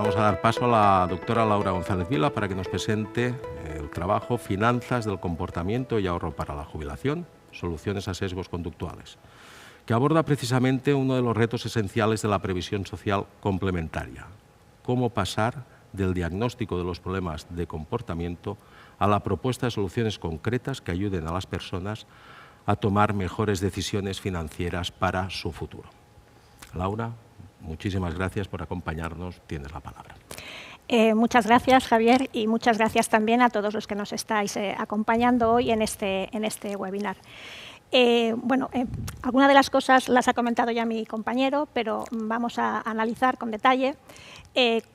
vamos a dar paso a la doctora Laura González Vila para que nos presente el trabajo Finanzas del comportamiento y ahorro para la jubilación, soluciones a sesgos conductuales, que aborda precisamente uno de los retos esenciales de la previsión social complementaria: cómo pasar del diagnóstico de los problemas de comportamiento a la propuesta de soluciones concretas que ayuden a las personas a tomar mejores decisiones financieras para su futuro. Laura, muchísimas gracias por acompañarnos. Tienes la palabra. Muchas gracias, Javier, y muchas gracias también a todos los que nos estáis acompañando hoy en este webinar. Algunas de las cosas las ha comentado ya mi compañero, pero vamos a analizar con detalle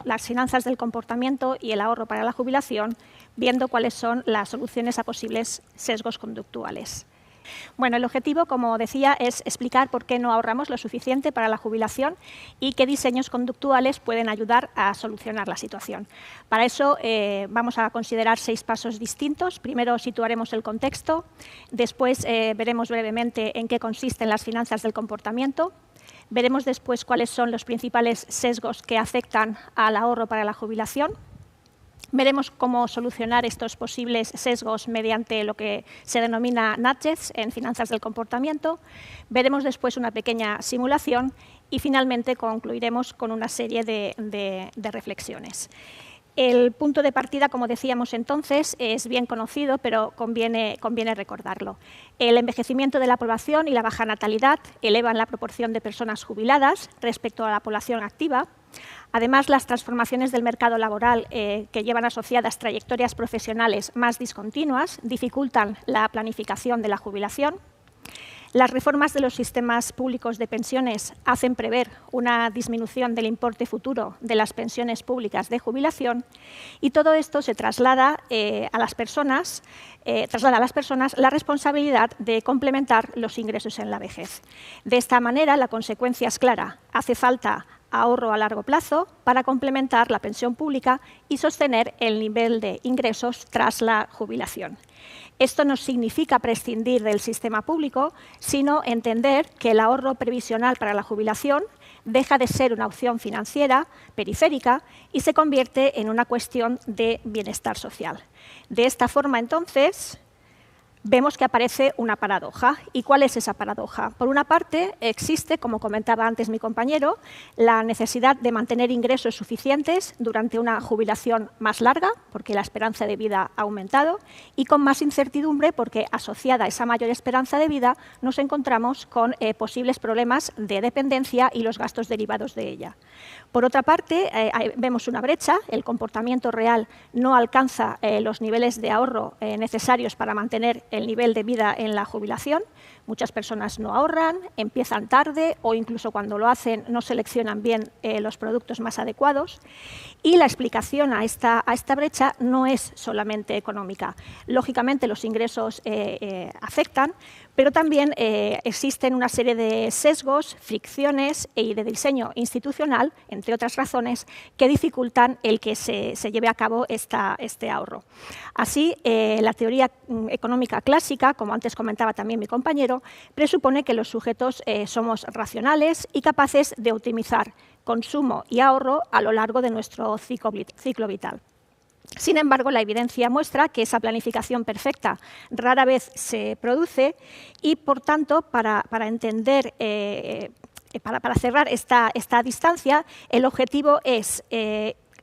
las finanzas del comportamiento y el ahorro para la jubilación, viendo cuáles son las soluciones a posibles sesgos conductuales. Bueno, el objetivo, como decía, es explicar por qué no ahorramos lo suficiente para la jubilación y qué diseños conductuales pueden ayudar a solucionar la situación. Para eso vamos a considerar 6 pasos distintos. Primero situaremos el contexto, después veremos brevemente en qué consisten las finanzas del comportamiento, veremos después cuáles son los principales sesgos que afectan al ahorro para la jubilación. Veremos cómo solucionar estos posibles sesgos mediante lo que se denomina nudges en finanzas del comportamiento. Veremos después una pequeña simulación y finalmente concluiremos con una serie de reflexiones. El punto de partida, como decíamos entonces, es bien conocido, pero conviene recordarlo. El envejecimiento de la población y la baja natalidad elevan la proporción de personas jubiladas respecto a la población activa. Además, las transformaciones del mercado laboral que llevan asociadas trayectorias profesionales más discontinuas dificultan la planificación de la jubilación. Las reformas de los sistemas públicos de pensiones hacen prever una disminución del importe futuro de las pensiones públicas de jubilación, y todo esto se traslada a las personas la responsabilidad de complementar los ingresos en la vejez. De esta manera, la consecuencia es clara: hace falta ahorro a largo plazo para complementar la pensión pública y sostener el nivel de ingresos tras la jubilación. Esto no significa prescindir del sistema público, sino entender que el ahorro previsional para la jubilación deja de ser una opción financiera periférica y se convierte en una cuestión de bienestar social. De esta forma, entonces, vemos que aparece una paradoja. ¿Y cuál es esa paradoja? Por una parte, existe, como comentaba antes mi compañero, la necesidad de mantener ingresos suficientes durante una jubilación más larga, porque la esperanza de vida ha aumentado, y con más incertidumbre, porque asociada a esa mayor esperanza de vida nos encontramos con posibles problemas de dependencia y los gastos derivados de ella. Por otra parte, vemos una brecha. El comportamiento real no alcanza los niveles de ahorro necesarios para mantener el nivel de vida en la jubilación. Muchas personas no ahorran, empiezan tarde o incluso cuando lo hacen no seleccionan bien los productos más adecuados. Y la explicación a esta brecha no es solamente económica. Lógicamente los ingresos afectan, pero también existen una serie de sesgos, fricciones y de diseño institucional, entre otras razones, que dificultan el que se lleve a cabo este ahorro. Así, la teoría económica clásica, como antes comentaba también mi compañero, presupone que los sujetos somos racionales y capaces de optimizar consumo y ahorro a lo largo de nuestro ciclo vital. Sin embargo, la evidencia muestra que esa planificación perfecta rara vez se produce y, por tanto, para entender, para cerrar esta distancia, el objetivo es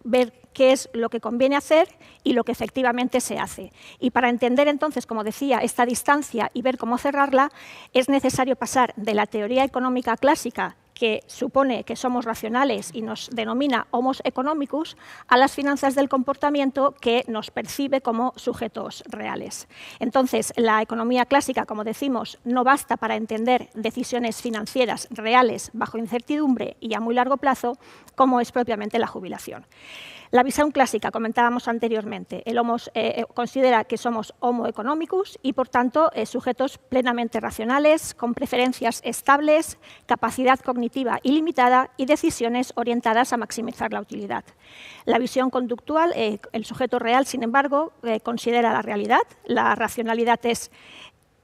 ver qué es lo que conviene hacer y lo que efectivamente se hace. Y para entender entonces, como decía, esta distancia y ver cómo cerrarla, es necesario pasar de la teoría económica clásica, que supone que somos racionales y nos denomina Homo economicus, a las finanzas del comportamiento, que nos percibe como sujetos reales. Entonces, la economía clásica, como decimos, no basta para entender decisiones financieras reales bajo incertidumbre y a muy largo plazo, como es propiamente la jubilación. La visión clásica, comentábamos anteriormente, el Homo considera que somos Homo economicus y, por tanto, sujetos plenamente racionales, con preferencias estables, capacidad cognitiva ilimitada y decisiones orientadas a maximizar la utilidad. La visión conductual, el sujeto real, sin embargo, considera la realidad. La racionalidad es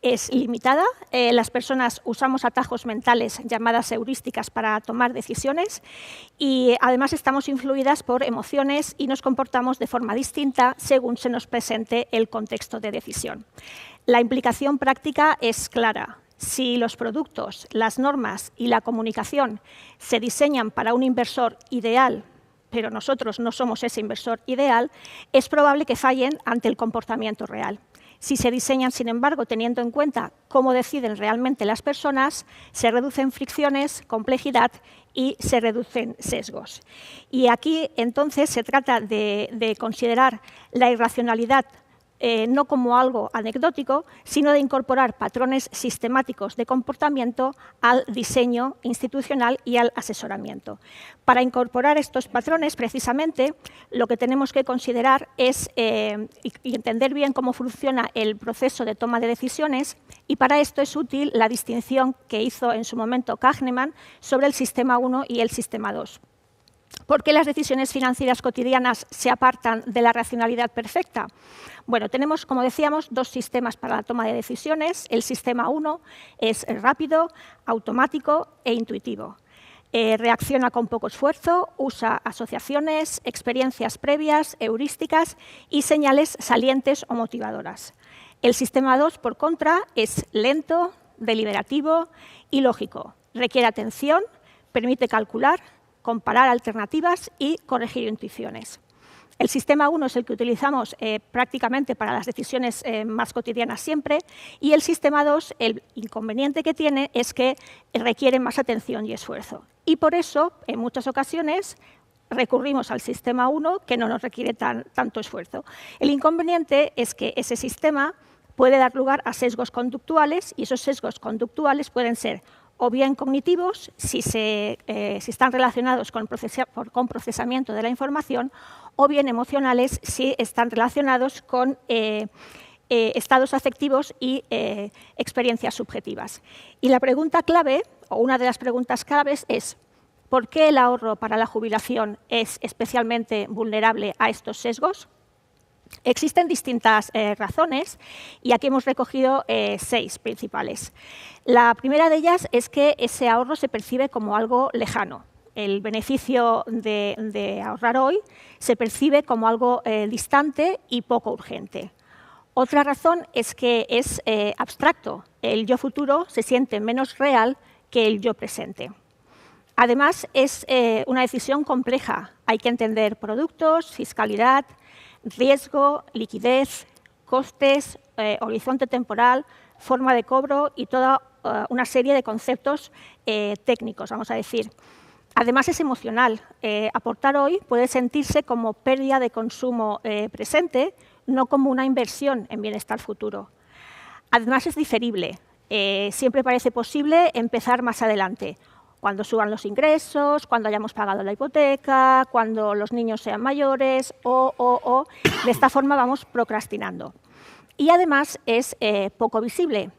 es limitada. Las personas usamos atajos mentales llamadas heurísticas para tomar decisiones y además estamos influidas por emociones y nos comportamos de forma distinta según se nos presente el contexto de decisión. La implicación práctica es clara. Si los productos, las normas y la comunicación se diseñan para un inversor ideal, pero nosotros no somos ese inversor ideal, es probable que fallen ante el comportamiento real. Si se diseñan, sin embargo, teniendo en cuenta cómo deciden realmente las personas, se reducen fricciones, complejidad y se reducen sesgos. Y aquí, entonces, se trata de considerar la irracionalidad no como algo anecdótico, sino de incorporar patrones sistemáticos de comportamiento al diseño institucional y al asesoramiento. Para incorporar estos patrones, precisamente, lo que tenemos que considerar es y entender bien cómo funciona el proceso de toma de decisiones, y para esto es útil la distinción que hizo en su momento Kahneman sobre el sistema 1 y el sistema 2. ¿Por qué las decisiones financieras cotidianas se apartan de la racionalidad perfecta? Bueno, tenemos, como decíamos, dos sistemas para la toma de decisiones. El sistema 1 es rápido, automático e intuitivo. Reacciona con poco esfuerzo, usa asociaciones, experiencias previas, heurísticas y señales salientes o motivadoras. El sistema 2, por contra, es lento, deliberativo y lógico. Requiere atención, permite calcular, comparar alternativas y corregir intuiciones. El sistema 1 es el que utilizamos prácticamente para las decisiones más cotidianas siempre, y el sistema 2, el inconveniente que tiene es que requiere más atención y esfuerzo. Y por eso, en muchas ocasiones, recurrimos al sistema 1, que no nos requiere tanto esfuerzo. El inconveniente es que ese sistema puede dar lugar a sesgos conductuales, y esos sesgos conductuales pueden ser o bien cognitivos, si están relacionados con procesamiento de la información, o bien emocionales, si están relacionados con estados afectivos y experiencias subjetivas. Y la pregunta clave, o una de las preguntas claves, es ¿por qué el ahorro para la jubilación es especialmente vulnerable a estos sesgos? Existen distintas razones y aquí hemos recogido 6 principales. La primera de ellas es que ese ahorro se percibe como algo lejano. El beneficio de ahorrar hoy se percibe como algo distante y poco urgente. Otra razón es que es abstracto. El yo futuro se siente menos real que el yo presente. Además, es una decisión compleja. Hay que entender productos, fiscalidad, riesgo, liquidez, costes, horizonte temporal, forma de cobro y toda una serie de conceptos técnicos, vamos a decir. Además, es emocional. Aportar hoy puede sentirse como pérdida de consumo presente, no como una inversión en bienestar futuro. Además, es diferible. Siempre parece posible empezar más adelante, cuando suban los ingresos, cuando hayamos pagado la hipoteca, cuando los niños sean mayores, o. De esta forma vamos procrastinando. Y además es poco visible,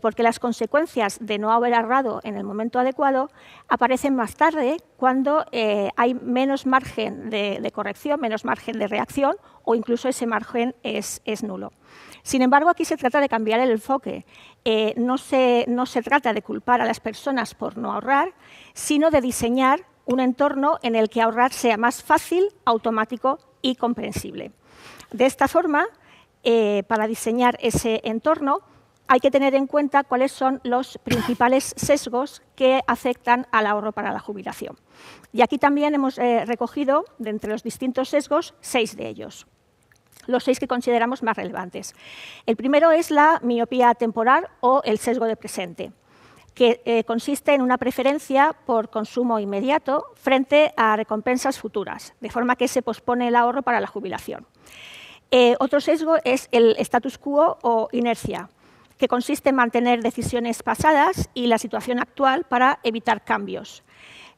porque las consecuencias de no haber ahorrado en el momento adecuado aparecen más tarde, cuando hay menos margen de corrección, menos margen de reacción, o incluso ese margen es nulo. Sin embargo, aquí se trata de cambiar el enfoque. No se trata de culpar a las personas por no ahorrar, sino de diseñar un entorno en el que ahorrar sea más fácil, automático y comprensible. De esta forma, para diseñar ese entorno, hay que tener en cuenta cuáles son los principales sesgos que afectan al ahorro para la jubilación. Y aquí también hemos recogido, de entre los distintos sesgos, 6 de ellos. Los 6 que consideramos más relevantes. El primero es la miopía temporal o el sesgo de presente, que consiste en una preferencia por consumo inmediato frente a recompensas futuras, de forma que se pospone el ahorro para la jubilación. Otro sesgo es el status quo o inercia, que consiste en mantener decisiones pasadas y la situación actual para evitar cambios.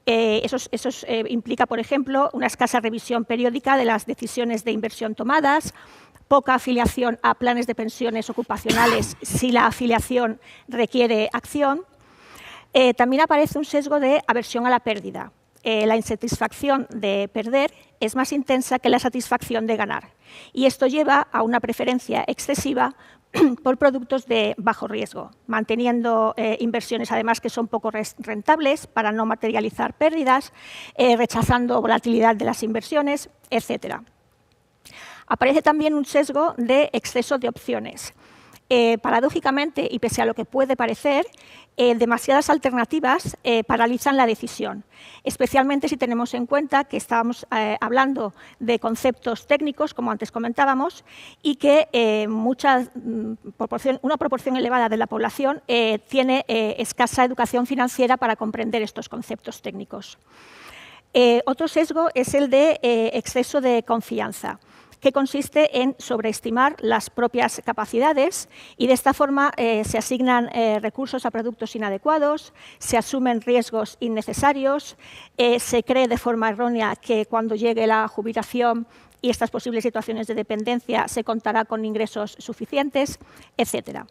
Eso implica, por ejemplo, una escasa revisión periódica de las decisiones de inversión tomadas, poca afiliación a planes de pensiones ocupacionales si la afiliación requiere acción. También aparece un sesgo de aversión a la pérdida. La insatisfacción de perder es más intensa que la satisfacción de ganar. Y esto lleva a una preferencia excesiva por productos de bajo riesgo, manteniendo inversiones además que son poco rentables para no materializar pérdidas, rechazando volatilidad de las inversiones, etc. Aparece también un sesgo de exceso de opciones. Paradójicamente, y pese a lo que puede parecer, demasiadas alternativas paralizan la decisión, especialmente si tenemos en cuenta que estábamos hablando de conceptos técnicos, como antes comentábamos, y que una proporción elevada de la población tiene escasa educación financiera para comprender estos conceptos técnicos. Otro sesgo es el de exceso de confianza, que consiste en sobreestimar las propias capacidades y de esta forma se asignan recursos a productos inadecuados, se asumen riesgos innecesarios, se cree de forma errónea que cuando llegue la jubilación y estas posibles situaciones de dependencia se contará con ingresos suficientes, etc.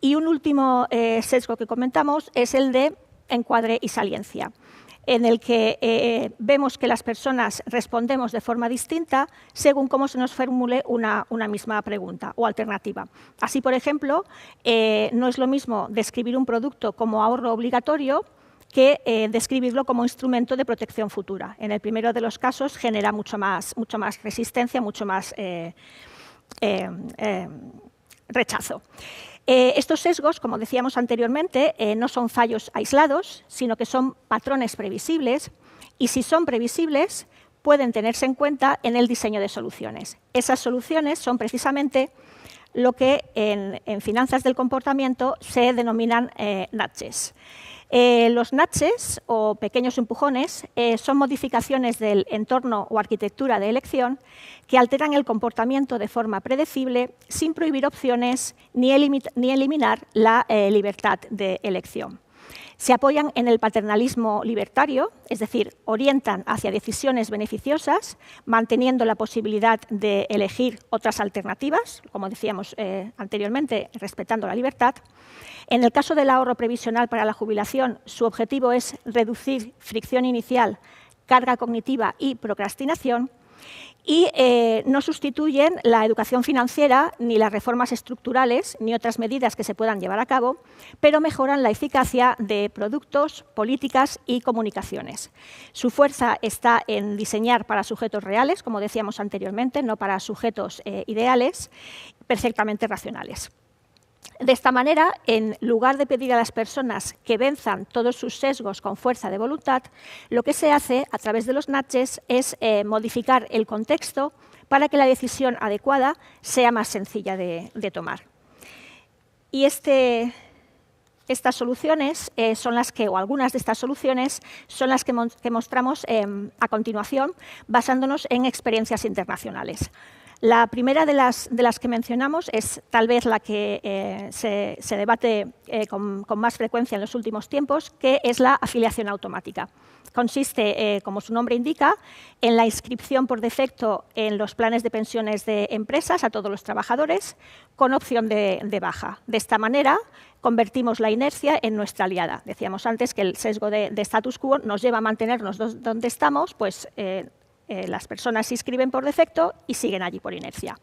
Y un último sesgo que comentamos es el de encuadre y saliencia, en el que vemos que las personas respondemos de forma distinta según cómo se nos formule una misma pregunta o alternativa. Así, por ejemplo, no es lo mismo describir un producto como ahorro obligatorio que describirlo como instrumento de protección futura. En el primero de los casos genera mucho más resistencia, mucho más rechazo. Estos sesgos, como decíamos anteriormente, no son fallos aislados, sino que son patrones previsibles, y si son previsibles, pueden tenerse en cuenta en el diseño de soluciones. Esas soluciones son precisamente lo que en finanzas del comportamiento se denominan nudges. Los nudges, o pequeños empujones, son modificaciones del entorno o arquitectura de elección que alteran el comportamiento de forma predecible sin prohibir opciones ni eliminar la libertad de elección. Se apoyan en el paternalismo libertario, es decir, orientan hacia decisiones beneficiosas, manteniendo la posibilidad de elegir otras alternativas, como decíamos anteriormente, respetando la libertad. En el caso del ahorro previsional para la jubilación, su objetivo es reducir fricción inicial, carga cognitiva y procrastinación, y no sustituyen la educación financiera ni las reformas estructurales ni otras medidas que se puedan llevar a cabo, pero mejoran la eficacia de productos, políticas y comunicaciones. Su fuerza está en diseñar para sujetos reales, como decíamos anteriormente, no para sujetos ideales, perfectamente racionales. De esta manera, en lugar de pedir a las personas que venzan todos sus sesgos con fuerza de voluntad, lo que se hace a través de los nudges es modificar el contexto para que la decisión adecuada sea más sencilla de tomar. Y estas soluciones son las que, o algunas de estas soluciones, son las que mostramos a continuación, basándonos en experiencias internacionales. La primera de las que mencionamos es tal vez la que se debate con más frecuencia en los últimos tiempos, que es la afiliación automática. Consiste, como su nombre indica, en la inscripción por defecto en los planes de pensiones de empresas a todos los trabajadores, con opción de baja. De esta manera, convertimos la inercia en nuestra aliada. Decíamos antes que el sesgo de status quo nos lleva a mantenernos donde estamos, pues las personas se inscriben por defecto y siguen allí por inercia.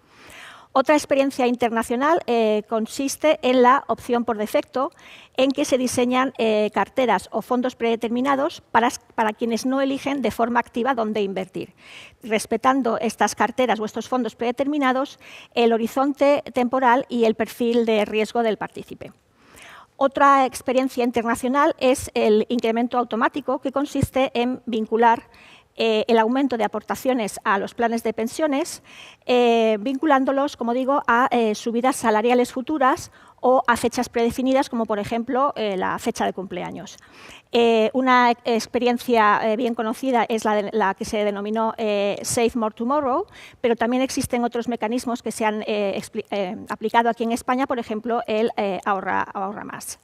Otra experiencia internacional consiste en la opción por defecto, en que se diseñan carteras o fondos predeterminados para quienes no eligen de forma activa dónde invertir, respetando estas carteras o estos fondos predeterminados el horizonte temporal y el perfil de riesgo del partícipe. Otra experiencia internacional es el incremento automático, que consiste en vincular el aumento de aportaciones a los planes de pensiones, vinculándolos, como digo, a subidas salariales futuras o a fechas predefinidas, como por ejemplo la fecha de cumpleaños. Una experiencia bien conocida es la que se denominó Save More Tomorrow, pero también existen otros mecanismos que se han aplicado aquí en España, por ejemplo, el Ahorra Más.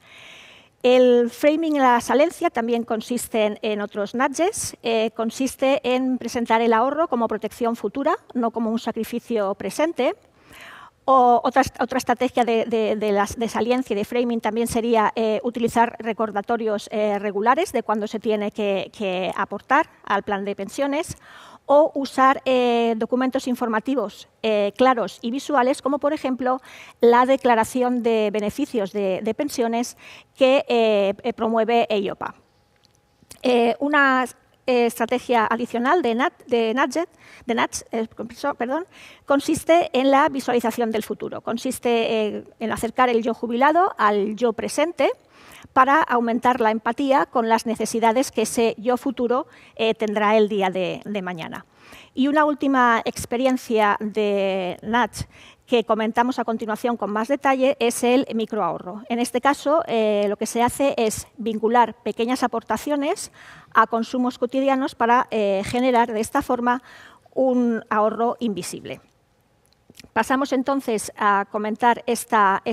El framing en la salencia también consiste en otros nudges. Consiste en presentar el ahorro como protección futura, no como un sacrificio presente. O otra estrategia de saliencia y de framing también sería utilizar recordatorios regulares de cuándo se tiene que aportar al plan de pensiones, o usar documentos informativos claros y visuales, como por ejemplo la declaración de beneficios de pensiones que promueve EIOPA. Una estrategia adicional de NATS consiste en la visualización del futuro. Consiste en acercar el yo jubilado al yo presente para aumentar la empatía con las necesidades que ese yo futuro tendrá el día de mañana. Y una última experiencia de NATS que comentamos a continuación con más detalle es el microahorro. En este caso, lo que se hace es vincular pequeñas aportaciones a consumos cotidianos para generar de esta forma un ahorro invisible. Pasamos entonces a comentar esta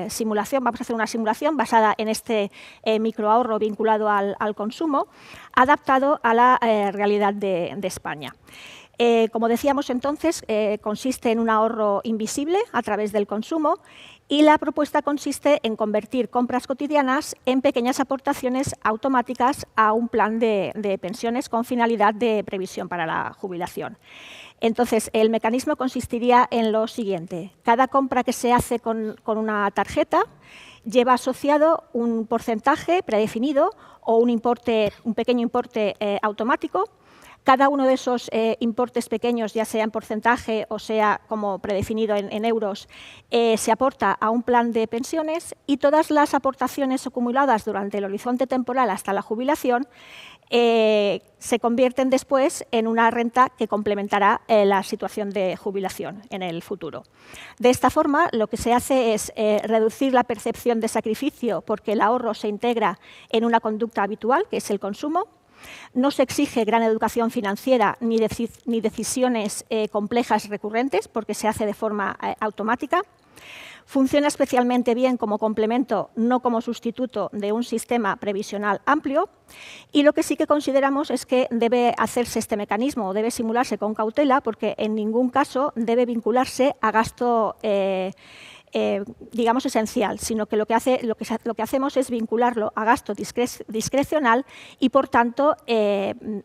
simulación. Vamos a hacer una simulación basada en este microahorro vinculado al consumo, adaptado a la realidad de España. Como decíamos entonces, consiste en un ahorro invisible a través del consumo y la propuesta consiste en convertir compras cotidianas en pequeñas aportaciones automáticas a un plan de pensiones con finalidad de previsión para la jubilación. Entonces, el mecanismo consistiría en lo siguiente. Cada compra que se hace con una tarjeta lleva asociado un porcentaje predefinido o un pequeño importe automático. Cada uno de esos importes pequeños, ya sea en porcentaje o sea como predefinido en euros, se aporta a un plan de pensiones y todas las aportaciones acumuladas durante el horizonte temporal hasta la jubilación se convierten después en una renta que complementará la situación de jubilación en el futuro. De esta forma, lo que se hace es reducir la percepción de sacrificio porque el ahorro se integra en una conducta habitual, que es el consumo. No se exige gran educación financiera ni decisiones complejas recurrentes porque se hace de forma automática. Funciona especialmente bien como complemento, no como sustituto de un sistema previsional amplio. Y lo que sí que consideramos es que debe hacerse este mecanismo, debe simularse con cautela, porque en ningún caso debe vincularse a gasto digamos esencial, sino que lo que hacemos es vincularlo a gasto discrecional y, por tanto,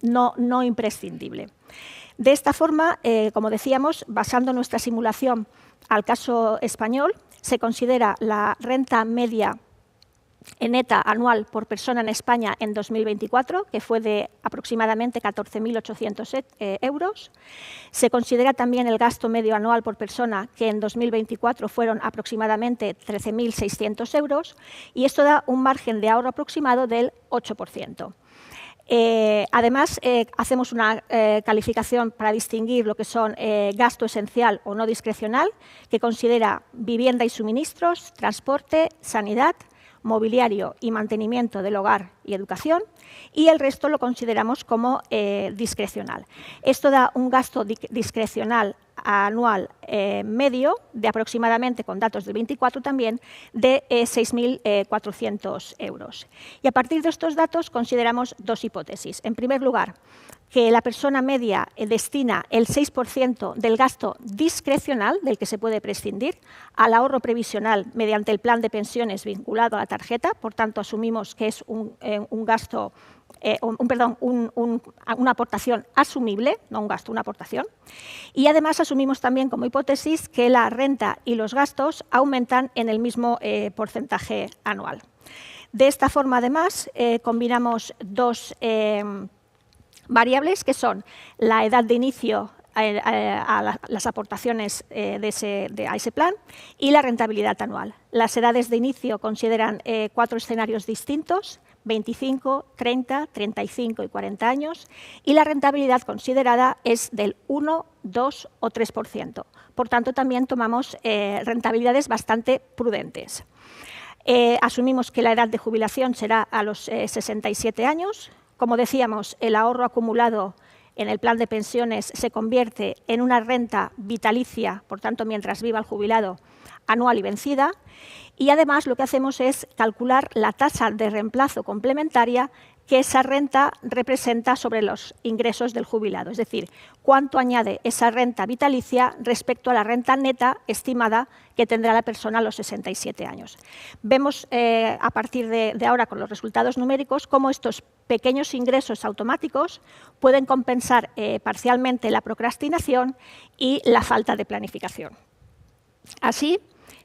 no imprescindible. De esta forma, como decíamos, basando nuestra simulación al caso español, se considera la renta media neta anual por persona en España en 2024, que fue de aproximadamente 14.800 euros. Se considera también el gasto medio anual por persona, que en 2024 fueron aproximadamente 13.600 euros, y esto da un margen de ahorro aproximado del 8%. Además, hacemos una calificación para distinguir lo que son gasto esencial o no discrecional, que considera vivienda y suministros, transporte, sanidad, mobiliario y mantenimiento del hogar y educación, y el resto lo consideramos como discrecional. Esto da un gasto discrecional anual medio de aproximadamente, con datos del 24 también, de 6.400 euros. Y a partir de estos datos consideramos dos hipótesis. En primer lugar, que la persona media destina el 6% del gasto discrecional, del que se puede prescindir, al ahorro previsional mediante el plan de pensiones vinculado a la tarjeta. Por tanto, asumimos que es una aportación asumible, no un gasto, una aportación. Y además asumimos también como hipótesis que la renta y los gastos aumentan en el mismo porcentaje anual. De esta forma, además, combinamos dos variables, que son la edad de inicio a las aportaciones a ese plan y la rentabilidad anual. Las edades de inicio consideran 4 escenarios distintos: 25, 30, 35 y 40 años, y la rentabilidad considerada es del 1, 2 o 3%. Por tanto, también tomamos rentabilidades bastante prudentes. Asumimos que la edad de jubilación será a los 67 años. Como decíamos, el ahorro acumulado en el plan de pensiones se convierte en una renta vitalicia, por tanto, mientras viva el jubilado, anual y vencida. Y además lo que hacemos es calcular la tasa de reemplazo complementaria que esa renta representa sobre los ingresos del jubilado, es decir, cuánto añade esa renta vitalicia respecto a la renta neta estimada que tendrá la persona a los 67 años. Vemos a partir de ahora con los resultados numéricos cómo estos pequeños ingresos automáticos pueden compensar parcialmente la procrastinación y la falta de planificación. Así,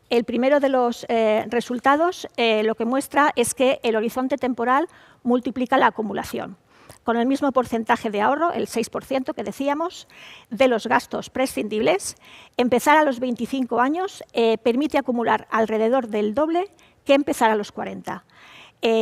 el primero de los resultados lo que muestra es que el horizonte temporal multiplica la acumulación. Con el mismo porcentaje de ahorro, el 6% que decíamos, de los gastos prescindibles, empezar a los 25 años permite acumular alrededor del doble que empezar a los 40.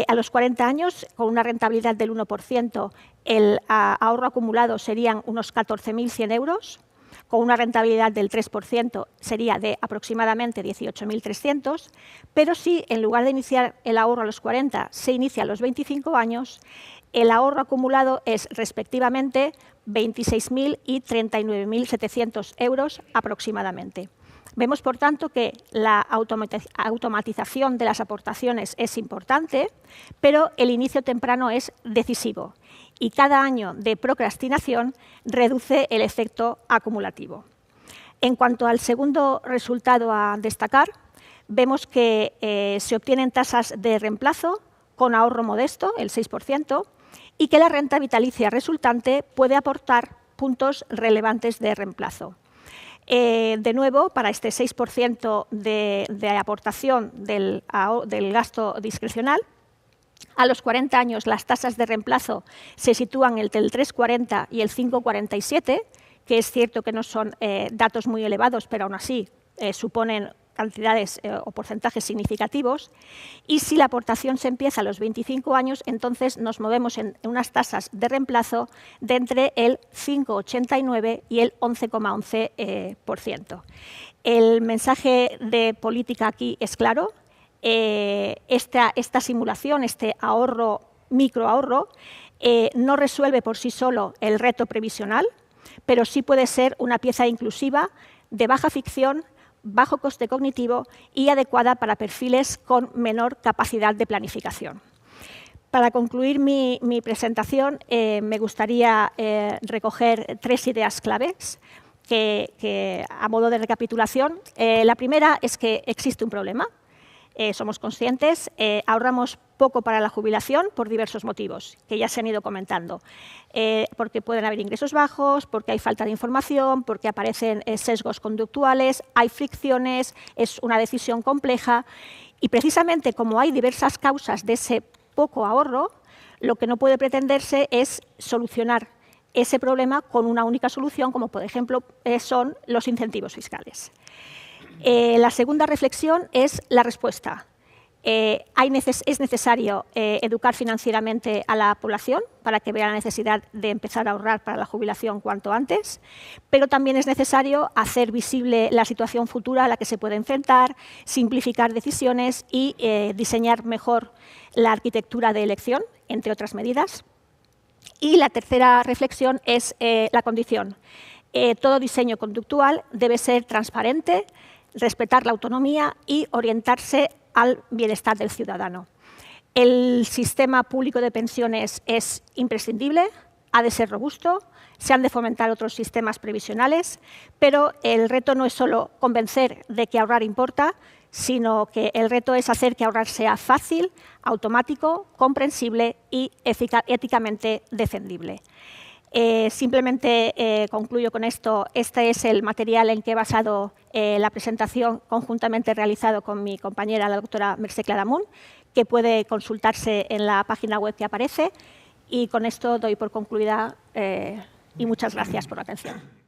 A los 40 años, con una rentabilidad del 1%, el ahorro acumulado serían unos 14.100 euros. Con una rentabilidad del 3% sería de aproximadamente 18.300, pero si en lugar de iniciar el ahorro a los 40 se inicia a los 25 años, el ahorro acumulado es respectivamente 26.000 y 39.700 euros aproximadamente. Vemos, por tanto, que la automatización de las aportaciones es importante, pero el inicio temprano es decisivo y cada año de procrastinación reduce el efecto acumulativo. En cuanto al segundo resultado a destacar, vemos que se obtienen tasas de reemplazo con ahorro modesto, el 6%, y que la renta vitalicia resultante puede aportar puntos relevantes de reemplazo. De nuevo, para este 6% de aportación del gasto discrecional, a los 40 años las tasas de reemplazo se sitúan entre el 3,40 y el 5,47, que es cierto que no son datos muy elevados, pero aún así suponen cantidades o porcentajes significativos. Y si la aportación se empieza a los 25 años, entonces nos movemos en unas tasas de reemplazo de entre el 5,89 y el 11,11%. El mensaje de política aquí es claro. Esta simulación, este ahorro, microahorro, no resuelve por sí solo el reto previsional, pero sí puede ser una pieza inclusiva de baja ficción, bajo coste cognitivo y adecuada para perfiles con menor capacidad de planificación. Para concluir mi presentación, me gustaría recoger 3 ideas claves que a modo de recapitulación. La primera es que existe un problema. Somos conscientes, ahorramos poco para la jubilación por diversos motivos, que ya se han ido comentando. Porque pueden haber ingresos bajos, porque hay falta de información, porque aparecen sesgos conductuales, hay fricciones, es una decisión compleja. Y precisamente como hay diversas causas de ese poco ahorro, lo que no puede pretenderse es solucionar ese problema con una única solución, como por ejemplo son los incentivos fiscales. La segunda reflexión es la respuesta. Es necesario educar financieramente a la población para que vea la necesidad de empezar a ahorrar para la jubilación cuanto antes, pero también es necesario hacer visible la situación futura a la que se puede enfrentar, simplificar decisiones y diseñar mejor la arquitectura de elección, entre otras medidas. Y la tercera reflexión es la condición. Todo diseño conductual debe ser transparente, respetar la autonomía y orientarse al bienestar del ciudadano. El sistema público de pensiones es imprescindible, ha de ser robusto, se han de fomentar otros sistemas previsionales, pero el reto no es solo convencer de que ahorrar importa, sino que el reto es hacer que ahorrar sea fácil, automático, comprensible y éticamente defendible. Simplemente concluyo con esto. Este es el material en que he basado la presentación conjuntamente realizado con mi compañera, la doctora Mercè Claramunt, que puede consultarse en la página web que aparece. Y con esto doy por concluida y muchas gracias por la atención.